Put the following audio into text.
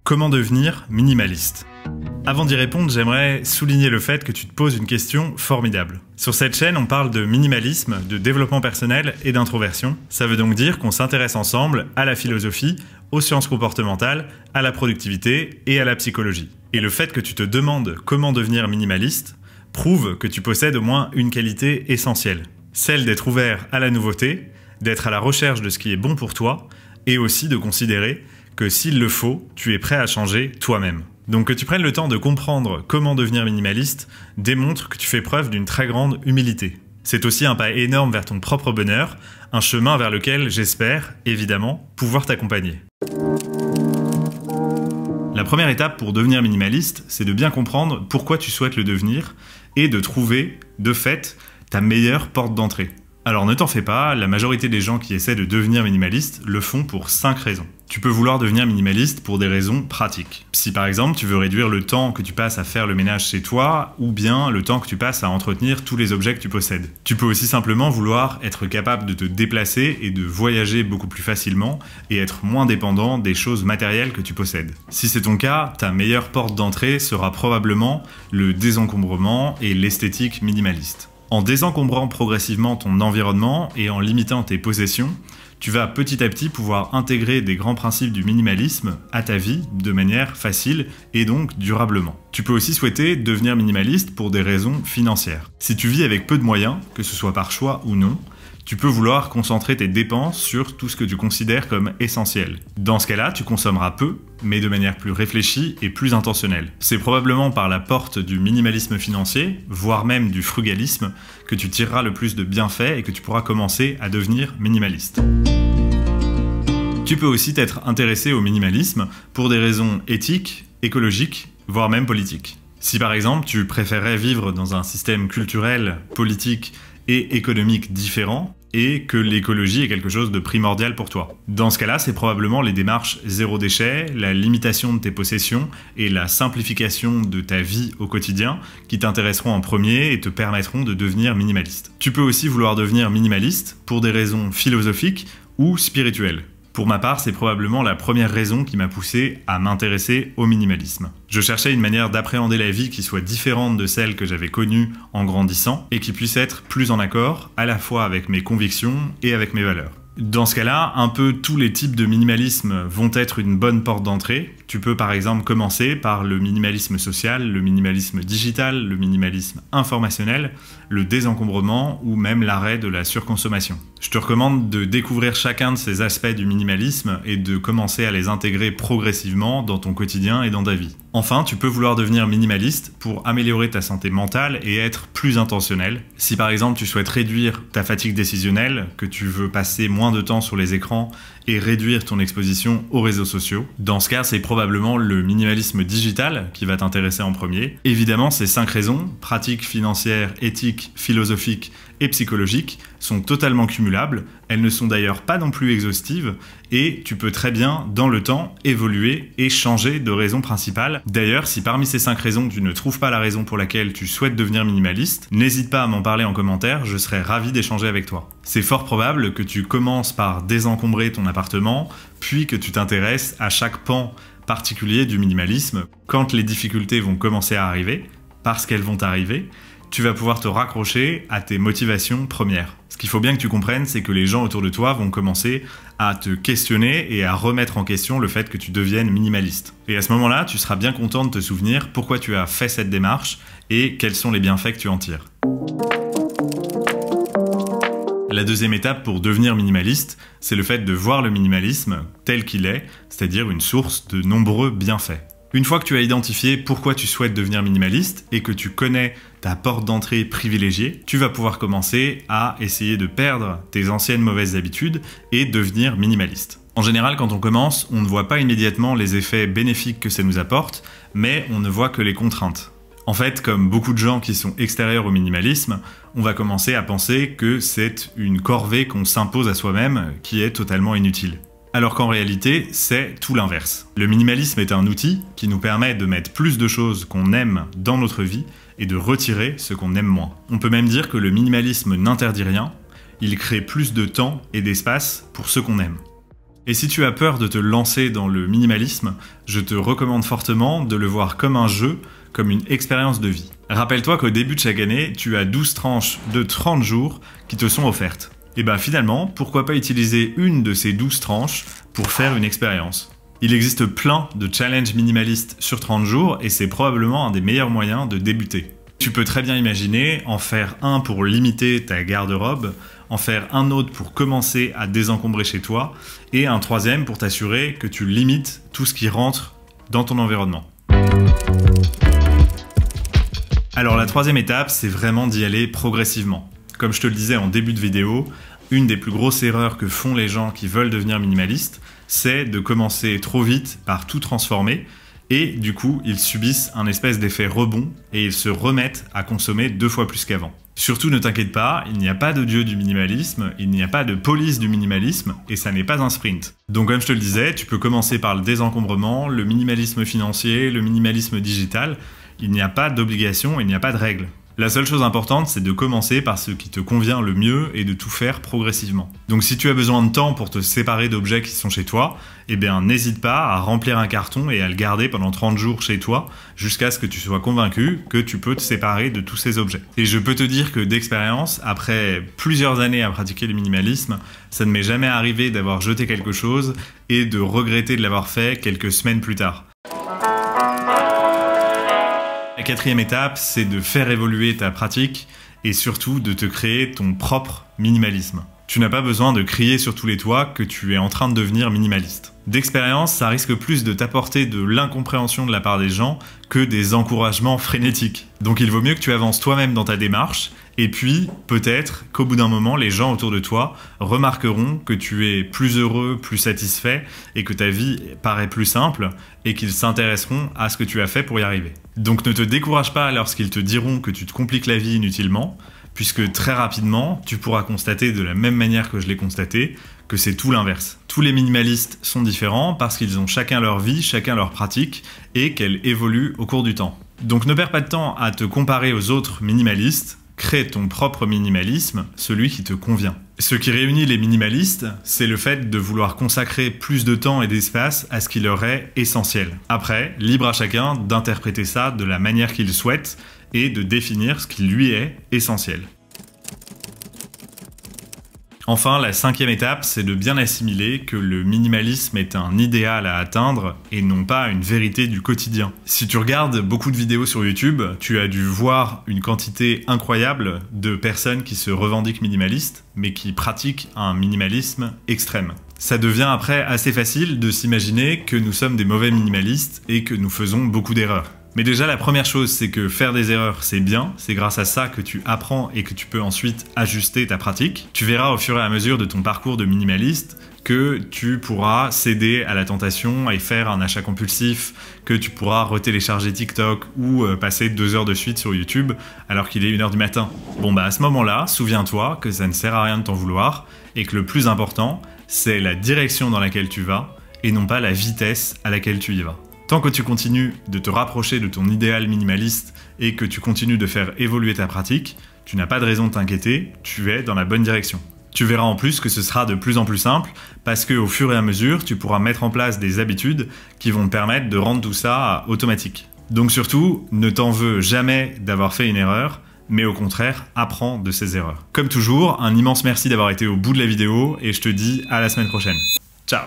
Comment devenir minimaliste? Avant d'y répondre, j'aimerais souligner le fait que tu te poses une question formidable. Sur cette chaîne, on parle de minimalisme, de développement personnel et d'introversion. Ça veut donc dire qu'on s'intéresse ensemble à la philosophie, aux sciences comportementales, à la productivité et à la psychologie. Et le fait que tu te demandes comment devenir minimaliste prouve que tu possèdes au moins une qualité essentielle. Celle d'être ouvert à la nouveauté, d'être à la recherche de ce qui est bon pour toi, et aussi de considérer que s'il le faut, tu es prêt à changer toi-même. Donc que tu prennes le temps de comprendre comment devenir minimaliste démontre que tu fais preuve d'une très grande humilité. C'est aussi un pas énorme vers ton propre bonheur, un chemin vers lequel j'espère, évidemment, pouvoir t'accompagner. La première étape pour devenir minimaliste, c'est de bien comprendre pourquoi tu souhaites le devenir et de trouver, de fait, ta meilleure porte d'entrée. Alors ne t'en fais pas, la majorité des gens qui essaient de devenir minimaliste le font pour 5 raisons. Tu peux vouloir devenir minimaliste pour des raisons pratiques. Si par exemple tu veux réduire le temps que tu passes à faire le ménage chez toi, ou bien le temps que tu passes à entretenir tous les objets que tu possèdes. Tu peux aussi simplement vouloir être capable de te déplacer et de voyager beaucoup plus facilement et être moins dépendant des choses matérielles que tu possèdes. Si c'est ton cas, ta meilleure porte d'entrée sera probablement le désencombrement et l'esthétique minimaliste. En désencombrant progressivement ton environnement et en limitant tes possessions, tu vas petit à petit pouvoir intégrer des grands principes du minimalisme à ta vie de manière facile et donc durablement. Tu peux aussi souhaiter devenir minimaliste pour des raisons financières. Si tu vis avec peu de moyens, que ce soit par choix ou non, tu peux vouloir concentrer tes dépenses sur tout ce que tu considères comme essentiel. Dans ce cas-là, tu consommeras peu, mais de manière plus réfléchie et plus intentionnelle. C'est probablement par la porte du minimalisme financier, voire même du frugalisme, que tu tireras le plus de bienfaits et que tu pourras commencer à devenir minimaliste. Tu peux aussi t'être intéressé au minimalisme pour des raisons éthiques, écologiques, voire même politiques. Si par exemple tu préférais vivre dans un système culturel, politique et économique différent, et que l'écologie est quelque chose de primordial pour toi. Dans ce cas-là, c'est probablement les démarches zéro déchet, la limitation de tes possessions et la simplification de ta vie au quotidien qui t'intéresseront en premier et te permettront de devenir minimaliste. Tu peux aussi vouloir devenir minimaliste pour des raisons philosophiques ou spirituelles. Pour ma part, c'est probablement la première raison qui m'a poussé à m'intéresser au minimalisme. Je cherchais une manière d'appréhender la vie qui soit différente de celle que j'avais connue en grandissant et qui puisse être plus en accord à la fois avec mes convictions et avec mes valeurs. Dans ce cas-là, un peu tous les types de minimalisme vont être une bonne porte d'entrée. Tu peux par exemple commencer par le minimalisme social, le minimalisme digital, le minimalisme informationnel, le désencombrement ou même l'arrêt de la surconsommation. Je te recommande de découvrir chacun de ces aspects du minimalisme et de commencer à les intégrer progressivement dans ton quotidien et dans ta vie. Enfin, tu peux vouloir devenir minimaliste pour améliorer ta santé mentale et être plus intentionnel. Si par exemple tu souhaites réduire ta fatigue décisionnelle, que tu veux passer moins de temps sur les écrans et réduire ton exposition aux réseaux sociaux, dans ce cas c'est probablement le minimalisme digital qui va t'intéresser en premier. Évidemment, ces 5 raisons, pratiques, financières, éthiques, philosophiques et psychologiques, sont totalement cumulables, elles ne sont d'ailleurs pas non plus exhaustives, et tu peux très bien, dans le temps, évoluer et changer de raison principale. D'ailleurs, si parmi ces 5 raisons, tu ne trouves pas la raison pour laquelle tu souhaites devenir minimaliste, n'hésite pas à m'en parler en commentaire, je serais ravi d'échanger avec toi. C'est fort probable que tu commences par désencombrer ton appartement, puis que tu t'intéresses à chaque pan particulier du minimalisme. Quand les difficultés vont commencer à arriver, parce qu'elles vont arriver, tu vas pouvoir te raccrocher à tes motivations premières. Ce qu'il faut bien que tu comprennes, c'est que les gens autour de toi vont commencer à te questionner et à remettre en question le fait que tu deviennes minimaliste. Et à ce moment-là, tu seras bien content de te souvenir pourquoi tu as fait cette démarche et quels sont les bienfaits que tu en tires. La deuxième étape pour devenir minimaliste, c'est le fait de voir le minimalisme tel qu'il est, c'est-à-dire une source de nombreux bienfaits. Une fois que tu as identifié pourquoi tu souhaites devenir minimaliste et que tu connais ta porte d'entrée privilégiée, tu vas pouvoir commencer à essayer de perdre tes anciennes mauvaises habitudes et devenir minimaliste. En général, quand on commence, on ne voit pas immédiatement les effets bénéfiques que ça nous apporte, mais on ne voit que les contraintes. En fait, comme beaucoup de gens qui sont extérieurs au minimalisme, on va commencer à penser que c'est une corvée qu'on s'impose à soi-même qui est totalement inutile. Alors qu'en réalité, c'est tout l'inverse. Le minimalisme est un outil qui nous permet de mettre plus de choses qu'on aime dans notre vie et de retirer ce qu'on aime moins. On peut même dire que le minimalisme n'interdit rien, il crée plus de temps et d'espace pour ce qu'on aime. Et si tu as peur de te lancer dans le minimalisme, je te recommande fortement de le voir comme un jeu, comme une expérience de vie. Rappelle-toi qu'au début de chaque année, tu as 12 tranches de 30 jours qui te sont offertes. Et bien finalement, pourquoi pas utiliser une de ces 12 tranches pour faire une expérience? Il existe plein de challenges minimalistes sur 30 jours et c'est probablement un des meilleurs moyens de débuter. Tu peux très bien imaginer en faire un pour limiter ta garde-robe, en faire un autre pour commencer à désencombrer chez toi, et un troisième pour t'assurer que tu limites tout ce qui rentre dans ton environnement. Alors la troisième étape, c'est vraiment d'y aller progressivement. Comme je te le disais en début de vidéo, une des plus grosses erreurs que font les gens qui veulent devenir minimalistes, c'est de commencer trop vite par tout transformer, et du coup, ils subissent un espèce d'effet rebond et ils se remettent à consommer 2 fois plus qu'avant. Surtout ne t'inquiète pas, il n'y a pas de dieu du minimalisme, il n'y a pas de police du minimalisme, et ça n'est pas un sprint. Donc comme je te le disais, tu peux commencer par le désencombrement, le minimalisme financier, le minimalisme digital. Il n'y a pas d'obligation, il n'y a pas de règle. La seule chose importante, c'est de commencer par ce qui te convient le mieux et de tout faire progressivement. Donc si tu as besoin de temps pour te séparer d'objets qui sont chez toi, eh bien n'hésite pas à remplir un carton et à le garder pendant 30 jours chez toi jusqu'à ce que tu sois convaincu que tu peux te séparer de tous ces objets. Et je peux te dire que d'expérience, après plusieurs années à pratiquer le minimalisme, ça ne m'est jamais arrivé d'avoir jeté quelque chose et de regretter de l'avoir fait quelques semaines plus tard. La quatrième étape, c'est de faire évoluer ta pratique et surtout de te créer ton propre minimalisme. Tu n'as pas besoin de crier sur tous les toits que tu es en train de devenir minimaliste. D'expérience, ça risque plus de t'apporter de l'incompréhension de la part des gens que des encouragements frénétiques. Donc il vaut mieux que tu avances toi-même dans ta démarche, et puis peut-être qu'au bout d'un moment, les gens autour de toi remarqueront que tu es plus heureux, plus satisfait, et que ta vie paraît plus simple, et qu'ils s'intéresseront à ce que tu as fait pour y arriver. Donc ne te décourage pas lorsqu'ils te diront que tu te compliques la vie inutilement, puisque très rapidement, tu pourras constater de la même manière que je l'ai constaté, que c'est tout l'inverse. Tous les minimalistes sont différents parce qu'ils ont chacun leur vie, chacun leur pratique, et qu'elle évolue au cours du temps. Donc ne perds pas de temps à te comparer aux autres minimalistes, crée ton propre minimalisme, celui qui te convient. Ce qui réunit les minimalistes, c'est le fait de vouloir consacrer plus de temps et d'espace à ce qui leur est essentiel. Après, libre à chacun d'interpréter ça de la manière qu'il souhaite et de définir ce qui lui est essentiel. Enfin, la cinquième étape, c'est de bien assimiler que le minimalisme est un idéal à atteindre et non pas une vérité du quotidien. Si tu regardes beaucoup de vidéos sur YouTube, tu as dû voir une quantité incroyable de personnes qui se revendiquent minimalistes, mais qui pratiquent un minimalisme extrême. Ça devient après assez facile de s'imaginer que nous sommes des mauvais minimalistes et que nous faisons beaucoup d'erreurs. Mais déjà, la première chose, c'est que faire des erreurs, c'est bien. C'est grâce à ça que tu apprends et que tu peux ensuite ajuster ta pratique. Tu verras au fur et à mesure de ton parcours de minimaliste que tu pourras céder à la tentation et faire un achat compulsif, que tu pourras retélécharger TikTok ou passer 2 heures de suite sur YouTube alors qu'il est 1 h du matin. Bon bah à ce moment-là, souviens-toi que ça ne sert à rien de t'en vouloir et que le plus important, c'est la direction dans laquelle tu vas et non pas la vitesse à laquelle tu y vas. Tant que tu continues de te rapprocher de ton idéal minimaliste et que tu continues de faire évoluer ta pratique, tu n'as pas de raison de t'inquiéter, tu es dans la bonne direction. Tu verras en plus que ce sera de plus en plus simple parce qu'au fur et à mesure, tu pourras mettre en place des habitudes qui vont te permettre de rendre tout ça automatique. Donc surtout, ne t'en veux jamais d'avoir fait une erreur, mais au contraire, apprends de ces erreurs. Comme toujours, un immense merci d'avoir été au bout de la vidéo et je te dis à la semaine prochaine. Ciao!